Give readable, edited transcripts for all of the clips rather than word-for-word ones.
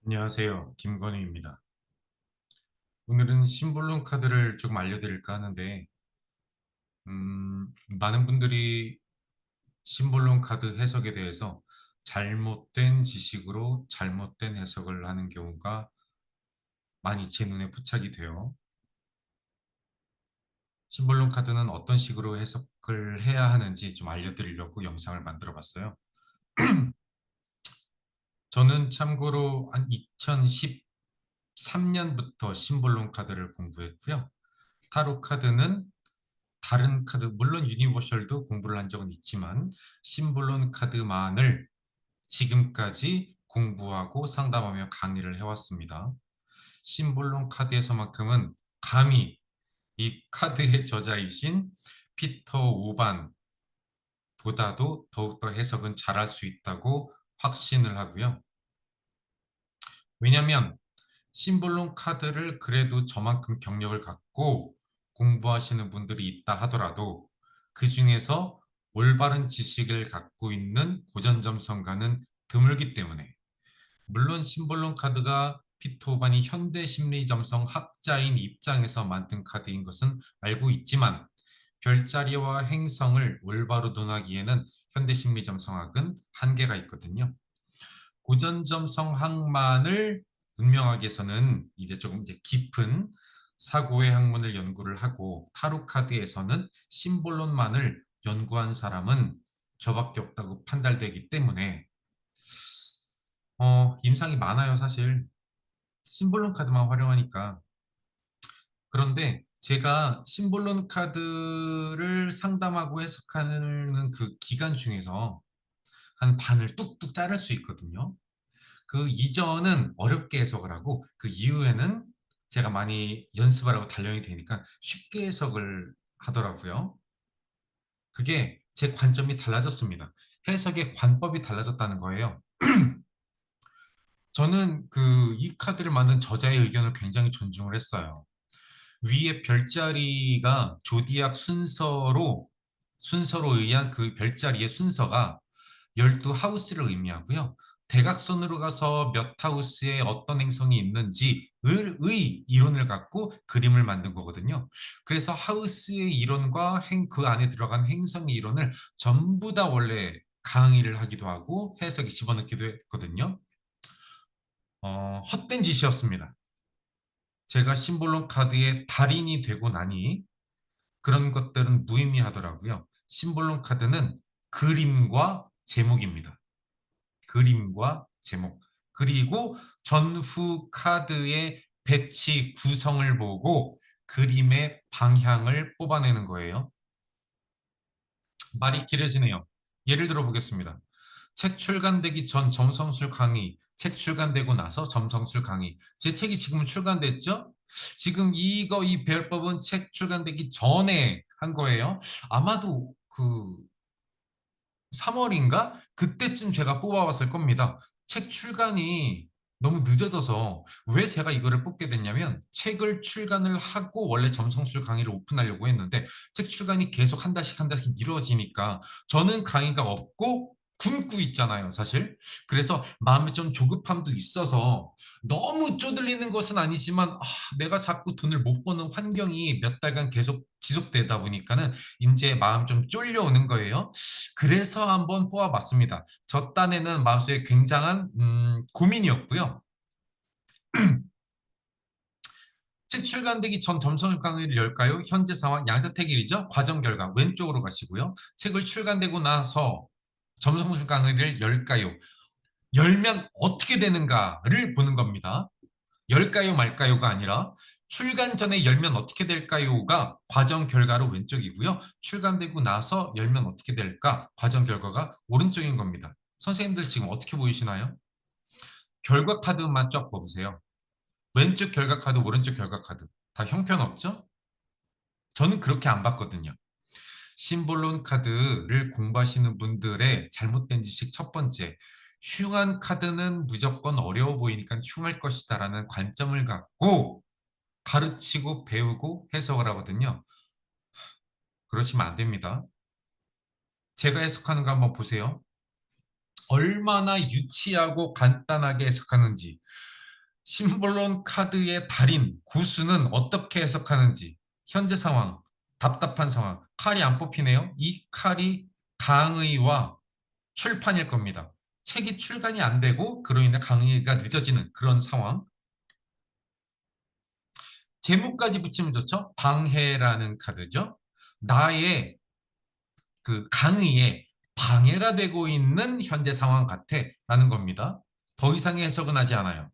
안녕하세요. 김건우입니다. 오늘은 심볼론 카드를 조금 알려드릴까 하는데, 많은 분들이 심볼론 카드 해석에 대해서 잘못된 지식으로 잘못된 해석을 하는 경우가 많이 제 눈에 포착이 돼요. 심볼론 카드는 어떤 식으로 해석을 해야 하는지 좀 알려드리려고 영상을 만들어 봤어요. 저는 참고로 한 2013년부터 심볼론 카드를 공부했고요. 타로 카드는 다른 카드, 물론 유니버셜도 공부를 한 적은 있지만 심볼론 카드만을 지금까지 공부하고 상담하며 강의를 해왔습니다. 심볼론 카드에서만큼은 감히 이 카드의 저자이신 피터 오반보다도 더욱더 해석은 잘할 수 있다고 확신을 하고요. 왜냐하면 심볼론 카드를 그래도 저만큼 경력을 갖고 공부하시는 분들이 있다 하더라도 그 중에서 올바른 지식을 갖고 있는 고전점성가는 드물기 때문에, 물론 심볼론 카드가 피터 오반이 현대심리점성 학자인 입장에서 만든 카드인 것은 알고 있지만 별자리와 행성을 올바로 논하기에는 현대심리점성학은 한계가 있거든요. 고전점성학만을 분명하게 해서는 이제 조금 이제 깊은 사고의 학문을 연구를 하고, 타로 카드에서는 심볼론만을 연구한 사람은 저밖에 없다고 판단되기 때문에 임상이 많아요, 사실. 심볼론 카드만 활용하니까. 그런데 제가 심볼론 카드를 상담하고 해석하는 그 기간 중에서 한 반을 뚝뚝 자를 수 있거든요. 그 이전은 어렵게 해석을 하고 그 이후에는 제가 많이 연습을 하고 단련이 되니까 쉽게 해석을 하더라고요. 그게 제 관점이 달라졌습니다. 해석의 관법이 달라졌다는 거예요. 저는 이 카드를 만든 저자의 의견을 굉장히 존중을 했어요. 위에 별자리가 조디악 순서로 의한 그 별자리의 순서가 12하우스를 의미하고요. 대각선으로 가서 몇 하우스에 어떤 행성이 있는지의 이론을 갖고 그림을 만든 거거든요. 그래서 하우스의 이론과 그 안에 들어간 행성의 이론을 전부 다 원래 강의를 하기도 하고 해석에 집어넣기도 했거든요. 헛된 짓이었습니다. 제가 심볼론 카드의 달인이 되고 나니 그런 것들은 무의미하더라고요. 심볼론 카드는 그림과 제목입니다. 그림과 제목. 그리고 전후 카드의 배치 구성을 보고 그림의 방향을 뽑아내는 거예요. 말이 길어지네요. 예를 들어 보겠습니다. 책 출간되기 전 점성술 강의, 책 출간되고 나서 점성술 강의. 제 책이 지금 출간됐죠? 지금 이 배열법은 책 출간되기 전에 한 거예요. 아마도 3월인가? 그때쯤 제가 뽑아왔을 겁니다. 책 출간이 너무 늦어져서 왜 제가 이거를 뽑게 됐냐면, 책을 출간을 하고 원래 점성술 강의를 오픈하려고 했는데 책 출간이 계속 한 달씩 미뤄지니까 저는 강의가 없고 굶고 있잖아요, 사실. 그래서 마음에 좀 조급함도 있어서, 너무 쪼들리는 것은 아니지만 내가 자꾸 돈을 못 버는 환경이 몇 달간 계속 지속되다 보니까는 이제 마음 좀 쫄려오는 거예요. 그래서 한번 뽑아봤습니다. 저 딴에는 마음속에 굉장한 고민이었고요. 책 출간되기 전 점성을 강의를 열까요? 현재 상황 양자택일이죠. 과정 결과 왼쪽으로 가시고요. 책을 출간되고 나서 점성술 강의를 열까요? 열면 어떻게 되는가를 보는 겁니다. 열까요 말까요가 아니라 출간 전에 열면 어떻게 될까요가 과정 결과로 왼쪽이고요. 출간되고 나서 열면 어떻게 될까? 과정 결과가 오른쪽인 겁니다. 선생님들 지금 어떻게 보이시나요? 결과 카드만 쫙 봐보세요. 왼쪽 결과 카드, 오른쪽 결과 카드. 다 형편없죠? 저는 그렇게 안 봤거든요. 심볼론 카드를 공부하시는 분들의 잘못된 지식 첫 번째, 흉한 카드는 무조건 어려워 보이니까 흉할 것이다라는 관점을 갖고 가르치고 배우고 해석을 하거든요. 그러시면 안 됩니다. 제가 해석하는 거 한번 보세요. 얼마나 유치하고 간단하게 해석하는지. 심볼론 카드의 달인 구수는 어떻게 해석하는지 현재 상황, 답답한 상황, 칼이 안 뽑히네요. 이 칼이 강의와 출판일 겁니다. 책이 출간이 안 되고 그로 인해 강의가 늦어지는 그런 상황. 제목까지 붙이면 좋죠. 방해라는 카드죠. 나의 그 강의에 방해가 되고 있는 현재 상황 같아 라는 겁니다. 더 이상의 해석은 하지 않아요.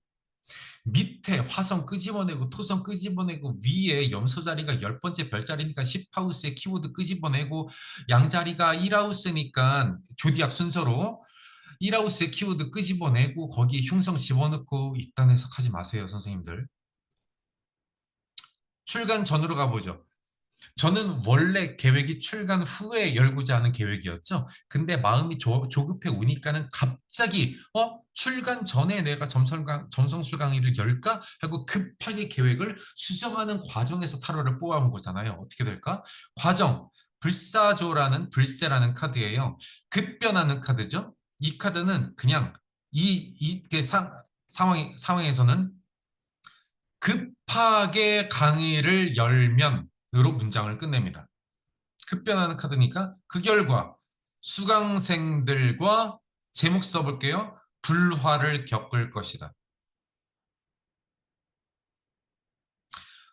밑에 화성 끄집어내고 토성 끄집어내고 위에 염소 자리가 10번째 별자리니까 10하우스에 키워드 끄집어내고 양자리가 1하우스니까 조디악 순서로 1하우스에 키워드 끄집어내고 거기에 흉성 집어넣고 이딴 해석하지 마세요, 선생님들. 출간 전으로 가보죠. 저는 원래 계획이 출간 후에 열고자 하는 계획이었죠. 근데 마음이 조급해 오니까는 갑자기 출간 전에 내가 점성술 강의를 열까 하고 급하게 계획을 수정하는 과정에서 타로를 뽑아본 거잖아요. 어떻게 될까? 과정 불사조라는 불세라는 카드예요. 급변하는 카드죠. 이 카드는 그냥 이게 상황에서는 급하게 강의를 열면으로 문장을 끝냅니다. 급변하는 카드니까 그 결과 수강생들과 제목 써볼게요. 불화를 겪을 것이다.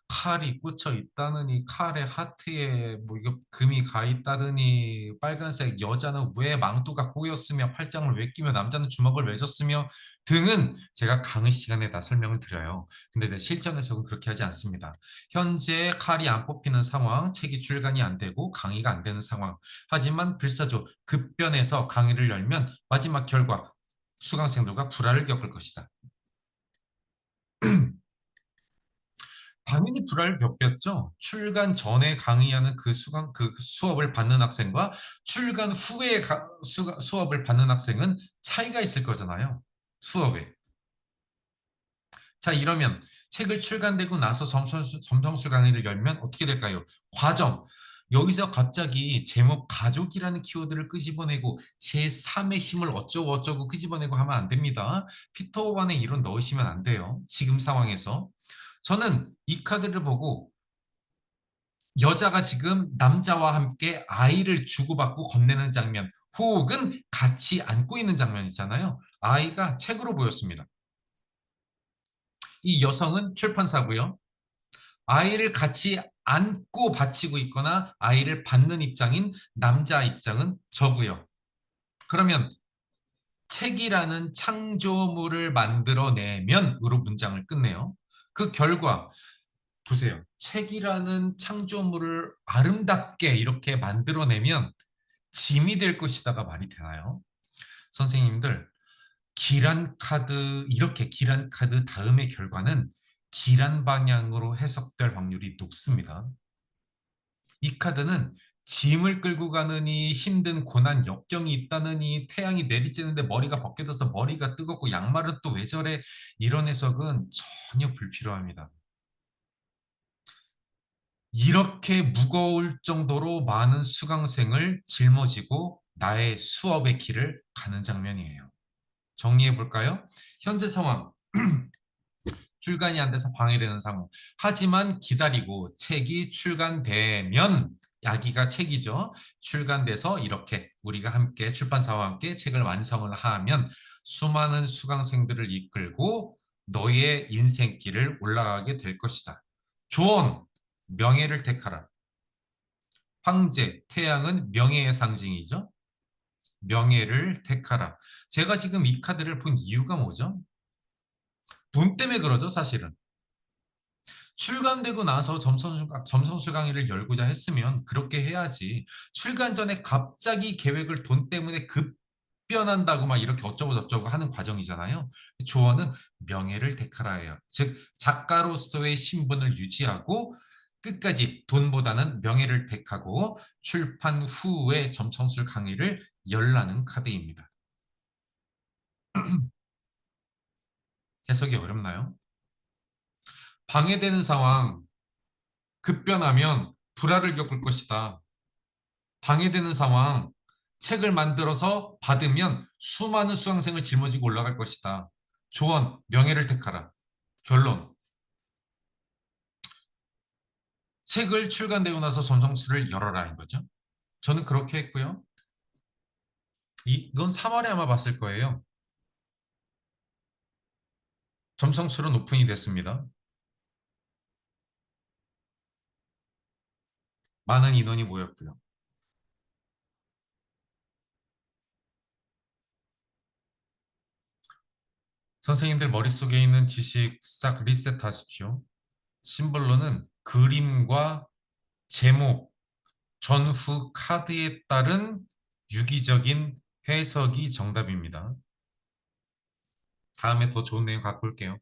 칼이 꽂혀 있다느니 칼에 하트에 뭐 이거 금이 가 있다더니 빨간색 여자는 왜 망토가 꼬였으며 팔짱을 왜 끼며 남자는 주먹을 왜 줬으며 등은 제가 강의 시간에 다 설명을 드려요. 근데 내 실전에서는 그렇게 하지 않습니다. 현재 칼이 안 뽑히는 상황, 책이 출간이 안 되고 강의가 안 되는 상황. 하지만 불사조 급변해서 강의를 열면 마지막 결과 수강생들과 불화를 겪을 것이다. 당연히 불화를 겪겠죠. 출간 전에 강의하는 그 수업을 받는 학생과 출간 후에 수업을 받는 학생은 차이가 있을 거잖아요. 수업에. 자, 이러면 책을 출간되고 나서 점성술 강의를 열면 어떻게 될까요? 과정. 여기서 갑자기 제목 가족이라는 키워드를 끄집어내고 제3의 힘을 어쩌고 어쩌고 끄집어내고 하면 안 됩니다. 피터 오반의 이론 넣으시면 안 돼요. 지금 상황에서. 저는 이 카드를 보고 여자가 지금 남자와 함께 아이를 주고받고 건네는 장면 혹은 같이 안고 있는 장면이잖아요. 아이가 책으로 보였습니다. 이 여성은 출판사고요. 아이를 같이 안고 받치고 있거나 아이를 받는 입장인 남자 입장은 저고요. 그러면 책이라는 창조물을 만들어내면으로 문장을 끝내요. 그 결과 보세요. 책이라는 창조물을 아름답게 이렇게 만들어내면 짐이 될 것이다가 말이 되나요? 선생님들, 기란 카드, 이렇게 기란 카드 다음의 결과는 기란 방향으로 해석될 확률이 높습니다. 이 카드는 짐을 끌고 가느니 힘든 고난 역경이 있다느니 태양이 내리쬐는데 머리가 벗겨져서 머리가 뜨겁고 양말은 또 왜 저래 이런 해석은 전혀 불필요합니다. 이렇게 무거울 정도로 많은 수강생을 짊어지고 나의 수업의 길을 가는 장면이에요. 정리해 볼까요? 현재 상황, 출간이 안 돼서 방해되는 상황. 하지만 기다리고 책이 출간되면 야기가 책이죠. 출간돼서 이렇게 우리가 함께 출판사와 함께 책을 완성을 하면 수많은 수강생들을 이끌고 너의 인생길을 올라가게 될 것이다. 조언, 명예를 택하라. 황제, 태양은 명예의 상징이죠. 명예를 택하라. 제가 지금 이 카드를 본 이유가 뭐죠? 돈 때문에 그러죠, 사실은. 출간되고 나서 점성술 강의를 열고자 했으면 그렇게 해야지. 출간 전에 갑자기 계획을 돈 때문에 급변한다고 막 이렇게 어쩌고 저쩌고 하는 과정이잖아요. 조언은 명예를 택하라예요. 즉 작가로서의 신분을 유지하고 끝까지 돈보다는 명예를 택하고 출판 후에 점성술 강의를 열라는 카드입니다. 해석이 어렵나요? 방해되는 상황, 급변하면 불화를 겪을 것이다. 방해되는 상황, 책을 만들어서 받으면 수많은 수강생을 짊어지고 올라갈 것이다. 조언, 명예를 택하라. 결론. 책을 출간되고 나서 점성술을 열어라인 거죠. 저는 그렇게 했고요. 이건 3월에 아마 봤을 거예요. 점성술은 오픈이 됐습니다. 많은 인원이 모였고요. 선생님들 머릿속에 있는 지식 싹 리셋하십시오. 심벌로는 그림과 제목, 전후 카드에 따른 유기적인 해석이 정답입니다. 다음에 더 좋은 내용 갖고 올게요.